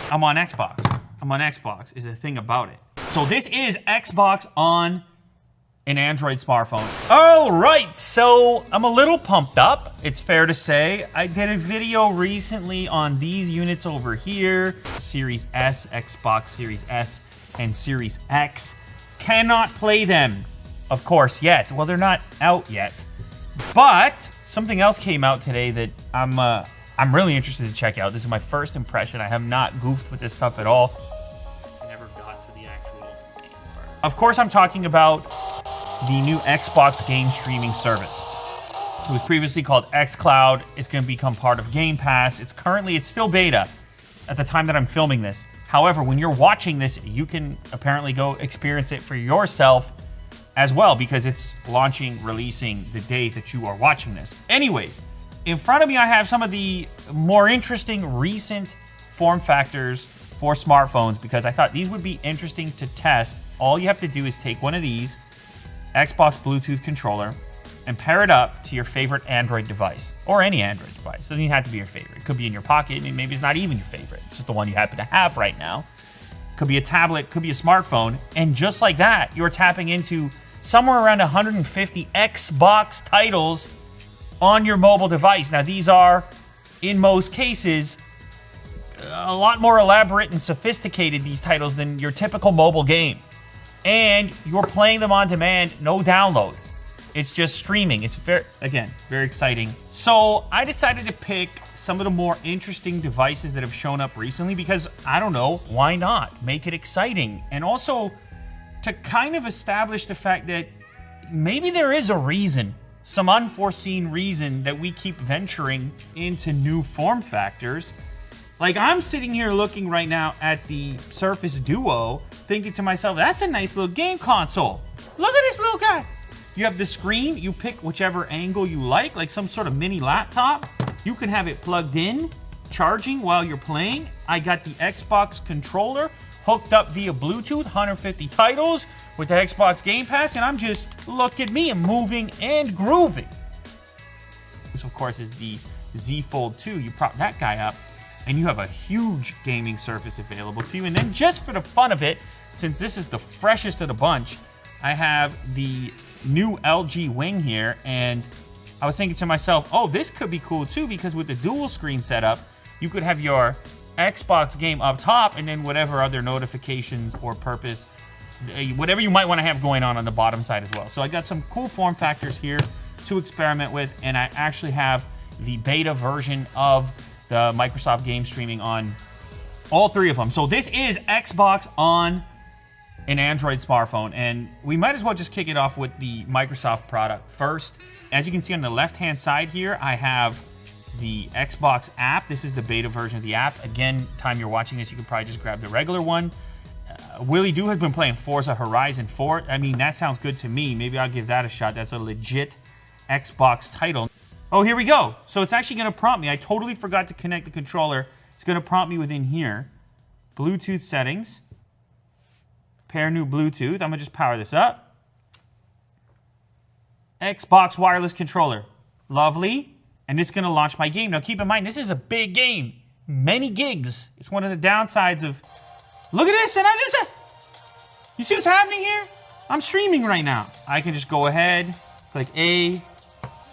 I'm on Xbox. I'm on Xbox is the thing about it. So this is Xbox on an Android smartphone. All right, so I'm a little pumped up, it's fair to say. I did a video recently on these units over here, Series S, Xbox Series S, and Series X. Cannot play them, of course, yet. Well, they're not out yet. But something else came out today that I'm really interested to check out. This is my first impression. I have not goofed with this stuff at all. I never got to the actual game part. Of course, I'm talking about the new Xbox game streaming service. It was previously called xCloud. It's going to become part of Game Pass. It's still beta at the time that I'm filming this. However, when you're watching this, you can apparently go experience it for yourself as well, because it's releasing the day that you are watching this. Anyways, in front of me, I have some of the more interesting recent form factors for smartphones, because I thought these would be interesting to test. All you have to do is take one of these Xbox Bluetooth controller and pair it up to your favorite Android device, or any Android device. It doesn't even have to be your favorite. It could be in your pocket, and maybe it's not even your favorite. It's just the one you happen to have right now. Could be a tablet, could be a smartphone, and just like that, you're tapping into somewhere around 150 Xbox titles on your mobile device. Now, these are, in most cases, a lot more elaborate and sophisticated, these titles, than your typical mobile game. And you're playing them on demand, no download. It's just streaming. It's very exciting. So I decided to pick some of the more interesting devices that have shown up recently, because, I don't know, why not? Make it exciting. And also to kind of establish the fact that maybe there is a reason, some unforeseen reason, that we keep venturing into new form factors. Like, I'm sitting here looking right now at the Surface Duo, thinking to myself, that's a nice little game console. Look at this little guy. You have the screen, you pick whichever angle you like some sort of mini laptop. You can have it plugged in, charging while you're playing. I got the Xbox controller hooked up via Bluetooth, 150 titles with the Xbox Game Pass, and I'm just, look at me, I'm moving and grooving. This, of course, is the Z Fold 2. You prop that guy up, and you have a huge gaming surface available to you. And then, just for the fun of it, since this is the freshest of the bunch, I have the new LG Wing here, and I was thinking to myself, oh, this could be cool too, because with the dual screen setup, you could have your Xbox game up top, and then whatever other notifications or purpose, whatever you might want to have going on the bottom side as well. So I got some cool form factors here to experiment with, and I actually have the beta version of the Microsoft game streaming on all three of them. So this is Xbox on an Android smartphone, and we might as well just kick it off with the Microsoft product first. As you can see on the left-hand side here, I have the Xbox app. This is the beta version of the app. Again, time you're watching this, you could probably just grab the regular one. Willie Doo has been playing Forza Horizon 4. I mean, that sounds good to me. Maybe I'll give that a shot. That's a legit Xbox title. Oh, here we go. So it's actually going to prompt me. I totally forgot to connect the controller. It's going to prompt me within here. Bluetooth settings. Pair new Bluetooth. I'm going to just power this up. Xbox wireless controller. Lovely. And it's going to launch my game. Now, keep in mind, this is a big game. Many gigs. It's one of the downsides of... Look at this. And I just... You see what's happening here? I'm streaming right now. I can just go ahead, click A.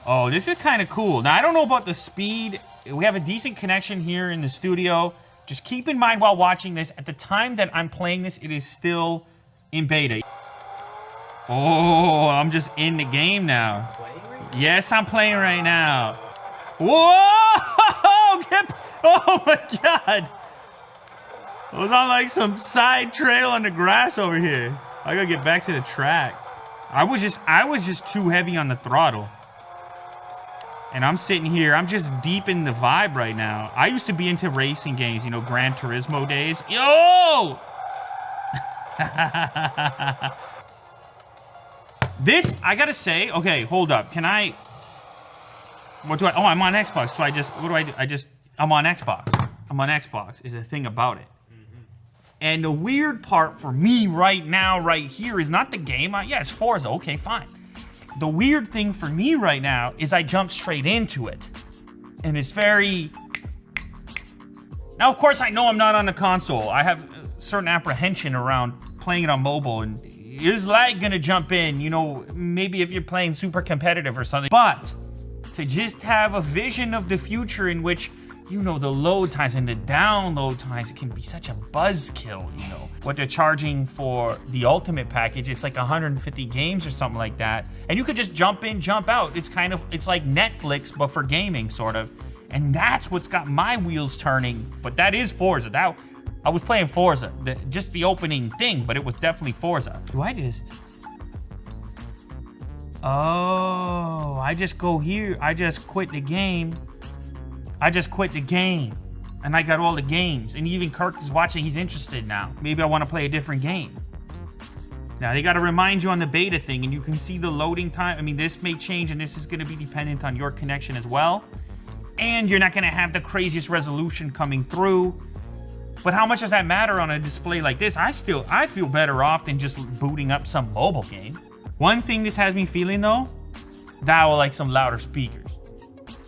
Oh, this is kind of cool. Now, I don't know about the speed. We have a decent connection here in the studio. Just keep in mind while watching this, at the time that I'm playing this, it is still in beta. Oh, I'm just in the game now. Yes, I'm playing right now. Whoa! Oh my God! I was on like some side trail on the grass over here. I gotta get back to the track. I was just too heavy on the throttle. And I'm sitting here, I'm just deep in the vibe right now. I used to be into racing games, you know, Gran Turismo days. Yo! This, I gotta say, okay, hold up. Can I, what do I, oh, I'm on Xbox. So what do? I'm on Xbox. I'm on Xbox is the thing about it. And the weird part for me right now, right here, is not the game. Yeah, it's Forza, okay, fine. The weird thing for me right now is I jump straight into it. And it's very... Now, of course, I know I'm not on the console. I have a certain apprehension around playing it on mobile, and is lag gonna jump in? You know, maybe if you're playing super competitive or something. But to just have a vision of the future in which, you know, the load times and the download times, it can be such a buzzkill, you know. What they're charging for the Ultimate package, it's like 150 games or something like that. And you could just jump in, jump out. It's kind of, it's like Netflix, but for gaming, sort of. And that's what's got my wheels turning. But that is Forza. That, I was playing Forza, just the opening thing, but it was definitely Forza. Do I just... Oh, I just go here. I just quit the game. I just quit the game. And I got all the games. And even Kirk is watching. He's interested now. Maybe I want to play a different game. Now, they got to remind you on the beta thing. And you can see the loading time. I mean, this may change. And this is going to be dependent on your connection as well. And you're not going to have the craziest resolution coming through. But how much does that matter on a display like this? I feel better off than just booting up some mobile game. One thing this has me feeling, though, that I would like some louder speakers.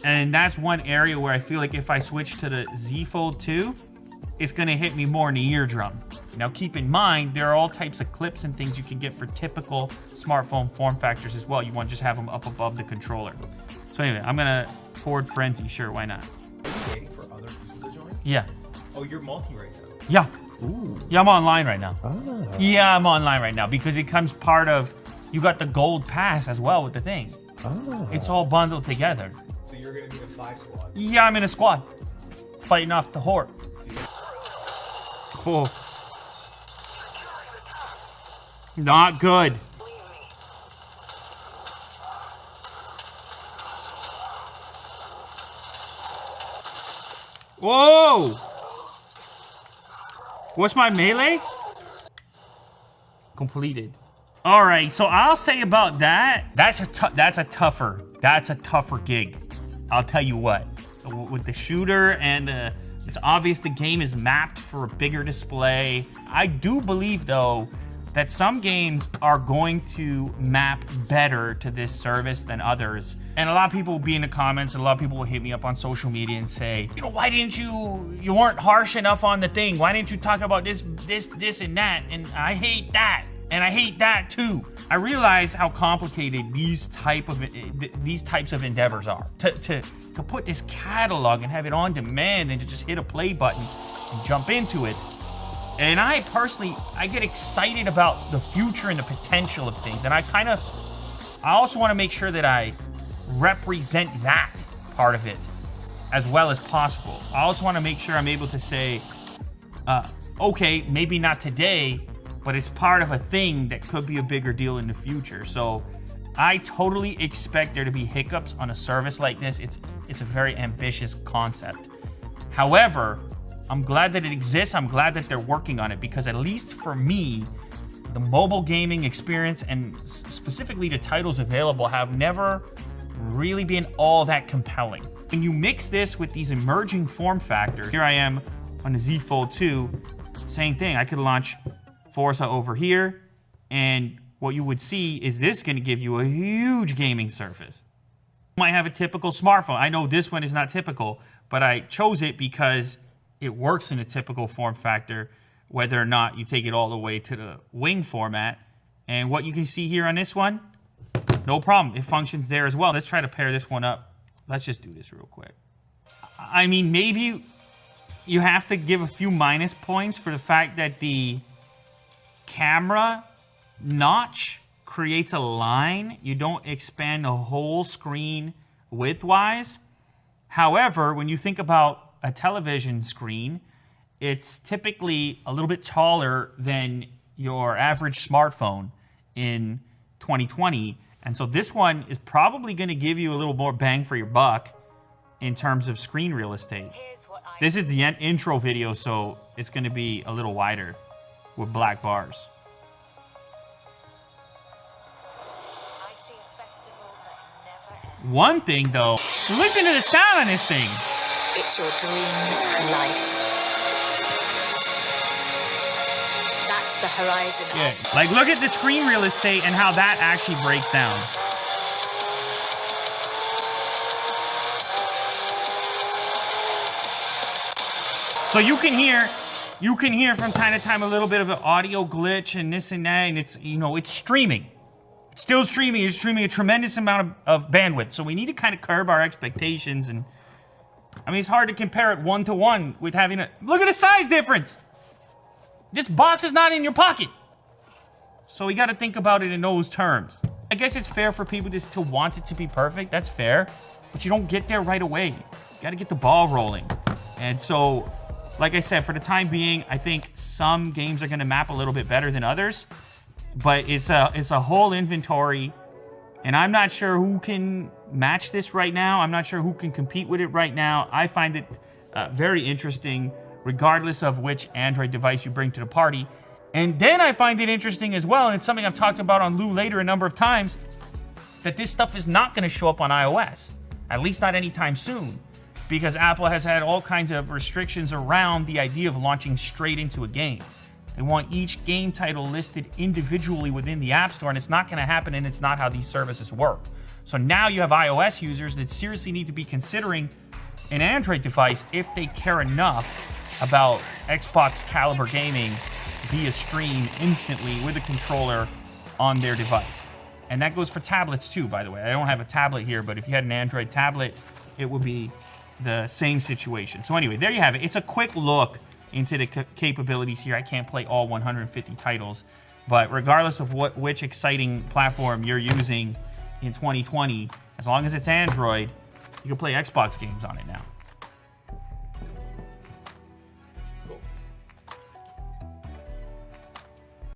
And that's one area where I feel like if I switch to the Z Fold 2, it's going to hit me more in the eardrum. Now, keep in mind, there are all types of clips and things you can get for typical smartphone form factors as well. You want to just have them up above the controller. So anyway, I'm going to Ford Frenzy. Sure, why not? Are you waiting for other people to join? Yeah. Oh, you're multi right now? Yeah. Ooh. Yeah, I'm online right now. Ah. Yeah, I'm online right now because it comes part of... You got the gold pass as well with the thing. Ah. It's all bundled together. So you're going to be in a 5 squad? Yeah, I'm in a squad. Fighting off the horde. Oh. Not good. Whoa! What's my melee? Completed. All right, so I'll say about that. That's a tougher gig. I'll tell you what. With the shooter and it's obvious the game is mapped for a bigger display. I do believe though that some games are going to map better to this service than others. And a lot of people will be in the comments, and a lot of people will hit me up on social media and say, you know, why didn't you weren't harsh enough on the thing? Why didn't you talk about this, and that? And I hate that. And I hate that too. I realize how complicated these types of endeavors are. To put this catalog and have it on demand and to just hit a play button and jump into it. And I personally, I get excited about the future and the potential of things. And I also want to make sure that I represent that part of it as well as possible. I also want to make sure I'm able to say, okay, maybe not today, but it's part of a thing that could be a bigger deal in the future. So I totally expect there to be hiccups on a service like this. It's a very ambitious concept. However, I'm glad that it exists. I'm glad that they're working on it because at least for me, the mobile gaming experience and specifically the titles available have never really been all that compelling. When you mix this with these emerging form factors, here I am on the Z Fold 2, same thing. I could launch Forza over here, and what you would see is this going to give you a huge gaming surface. You might have a typical smartphone. I know this one is not typical, but I chose it because it works in a typical form factor, whether or not you take it all the way to the wing format. And what you can see here on this one, no problem. It functions there as well. Let's try to pair this one up. Let's just do this real quick. I mean, maybe you have to give a few minus points for the fact that the camera notch creates a line. You don't expand the whole screen width-wise. However, when you think about a television screen, it's typically a little bit taller than your average smartphone in 2020. And so this one is probably going to give you a little more bang for your buck in terms of screen real estate. This is the intro video, so it's going to be a little wider with black bars. One thing though, listen to the sound on this thing. It's your dream life. That's the horizon. Yeah, like look at the screen real estate and how that actually breaks down. So you can hear from time to time a little bit of an audio glitch and this and that, and it's, you know, it's streaming. It's still streaming. It's streaming a tremendous amount of bandwidth. So we need to kind of curb our expectations. And I mean, it's hard to compare it 1-to-1 with having a... Look at the size difference. This box is not in your pocket. So we got to think about it in those terms. I guess it's fair for people just to want it to be perfect. That's fair. But you don't get there right away. You got to get the ball rolling. And so, like I said, for the time being, I think some games are going to map a little bit better than others. But it's a whole inventory. And I'm not sure who can match this right now. I'm not sure who can compete with it right now. I find it very interesting, regardless of which Android device you bring to the party. And then I find it interesting as well, and it's something I've talked about on Lou Later a number of times, that this stuff is not going to show up on iOS, at least not anytime soon, because Apple has had all kinds of restrictions around the idea of launching straight into a game. They want each game title listed individually within the App Store, and it's not going to happen, and it's not how these services work. So now you have iOS users that seriously need to be considering an Android device if they care enough about Xbox caliber gaming via stream instantly with a controller on their device. And that goes for tablets too, by the way. I don't have a tablet here, but if you had an Android tablet, it would be the same situation. So anyway, there you have it. It's a quick look into the capabilities here. I can't play all 150 titles, but regardless of which exciting platform you're using in 2020, as long as it's Android, you can play Xbox games on it now.